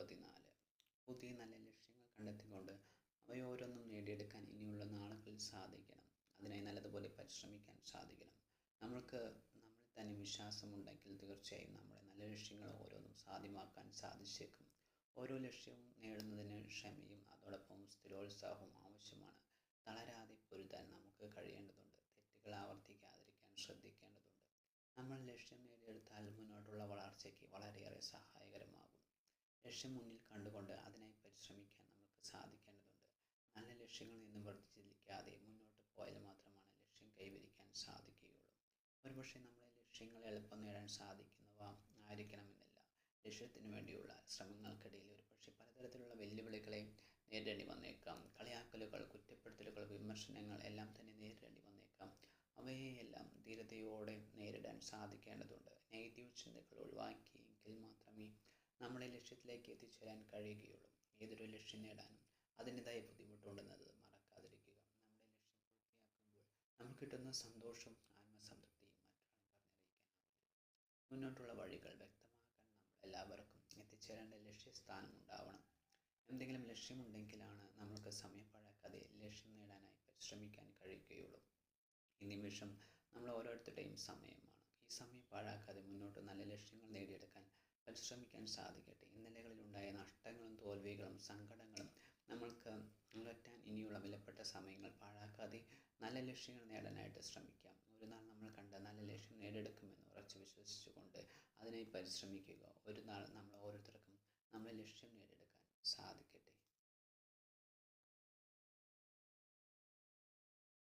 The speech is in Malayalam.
44 പുതിയ നല്ല ലക്ഷ്യങ്ങൾ കണ്ടെത്തിക്കൊണ്ട് അവയോരോന്നും നേടിയെടുക്കാൻ ഇനിയുള്ള നാളുകളിൽ സാധിക്കണം. അതിനായി നല്ലതുപോലെ പരിശ്രമിക്കാൻ സാധിക്കണം. നമ്മളിൽ തന്നെ വിശ്വാസമുണ്ടെങ്കിൽ തീർച്ചയായും നമ്മുടെ നല്ല ലക്ഷ്യങ്ങൾ ഓരോന്നും സാധ്യമാക്കാൻ സാധിച്ചേക്കും. ഓരോ ലക്ഷ്യവും നേടുന്നതിന് ക്ഷമയും അതോടൊപ്പം സ്ഥിരോത്സാഹവും ആവശ്യമാണ്. തളരാതെ പൊരുതാൻ നമുക്ക് കഴിയേണ്ടതുണ്ട്. തെറ്റുകൾ ആവർത്തിക്കാതിരിക്കാൻ ശ്രദ്ധിക്കേണ്ടതുണ്ട്. നമ്മൾ ലക്ഷ്യം നേടിയെടുത്താൽ മുന്നോട്ടുള്ള വളർച്ചയ്ക്ക് വളരെയേറെ സഹായകരമാകും. ലക്ഷ്യം മുന്നിൽ കണ്ടുകൊണ്ട് അതിനായി പരിശ്രമിക്കാൻ നമുക്ക് സാധിക്കേണ്ടതുണ്ട്. നല്ല ലക്ഷ്യങ്ങളിൽ നിന്ന് വ്യതിചലിക്കാതെ മുന്നോട്ട് പോയാൽ മാത്രമാണ് ലക്ഷ്യം കൈവരിക്കാൻ സാധിക്കുകയുള്ളൂ. ഒരുപക്ഷെ നമ്മുടെ ലക്ഷ്യങ്ങൾ എളുപ്പം നേടാൻ സാധിക്കുന്നവ ആയിരിക്കണമെന്നില്ല. ലക്ഷ്യത്തിന് വേണ്ടിയുള്ള ശ്രമങ്ങൾക്കിടയിൽ ഒരുപക്ഷെ പലതരത്തിലുള്ള വെല്ലുവിളികളെ നേരിടേണ്ടി വന്നേക്കാം. കളിയാക്കലുകൾ, കുറ്റപ്പെടുത്തലുകൾ, വിമർശനങ്ങൾ എല്ലാം തന്നെ നേരിടേണ്ടി വന്നേക്കാം. അവയെല്ലാം ധീരതയോടെ നേരിടാൻ സാധിക്കേണ്ടതുണ്ട്. നെഗറ്റീവ് ചിന്തകൾ ഒഴിവാക്കിയെങ്കിൽ മാത്രമേ നമ്മുടെ ലക്ഷ്യത്തിലേക്ക് എത്തിച്ചേരാൻ കഴിയുകയുള്ളൂ. ഏതൊരു ലക്ഷ്യം നേടാനും അതിൻ്റെതായ ബുദ്ധിമുട്ടുണ്ടെന്നത് മറക്കാതിരിക്കുക. നമ്മുടെ ലക്ഷ്യം പൂർത്തിയാക്കുമ്പോൾ നമുക്ക് കിട്ടുന്ന സന്തോഷവും ആത്മസംതൃപ്തിയും മറ്റൊരാളെ പറഞ്ഞറിയിക്കാനാവില്ല. മുന്നോട്ടുള്ള വഴികൾ വ്യക്തമാക്കാൻ നമ്മൾ എല്ലാവർക്കും എത്തിച്ചേരേണ്ട ലക്ഷ്യസ്ഥാനം ഉണ്ടാവണം. എന്തെങ്കിലും ലക്ഷ്യമുണ്ടെങ്കിലാണ് നമ്മൾക്ക് സമയം പാഴാക്കാതെ ലക്ഷ്യം നേടാനായി പരിശ്രമിക്കാൻ കഴിയുകയുള്ളൂ. ഈ നിമിഷം നമ്മൾ ഓരോരുത്തരുടെയും സമയമാണ്. ഈ സമയം പാഴാക്കാതെ മുന്നോട്ട് നല്ല ലക്ഷ്യങ്ങൾ നേടിയെടുക്കാൻ പരിശ്രമിക്കാൻ സാധിക്കട്ടെ. ഇന്നലകളിലുണ്ടായ നഷ്ടങ്ങളും തോൽവികളും സങ്കടങ്ങളും നമ്മൾക്ക് അകറ്റാൻ ഇനിയുള്ള വിലപ്പെട്ട സമയങ്ങൾ പാഴാക്കാതെ നല്ല ലക്ഷ്യങ്ങൾ നേടാനായിട്ട് ശ്രമിക്കാം. ഒരു നാൾ നമ്മൾ കണ്ട നല്ല ലക്ഷ്യം നേടിയെടുക്കുമെന്ന് ഉറച്ചു വിശ്വസിച്ചുകൊണ്ട് അതിനായി പരിശ്രമിക്കുക. ഒരു നാൾ നമ്മൾ ഓരോരുത്തർക്കും നമ്മുടെ ലക്ഷ്യം നേടിയെടുക്കാൻ സാധിക്കട്ടെ.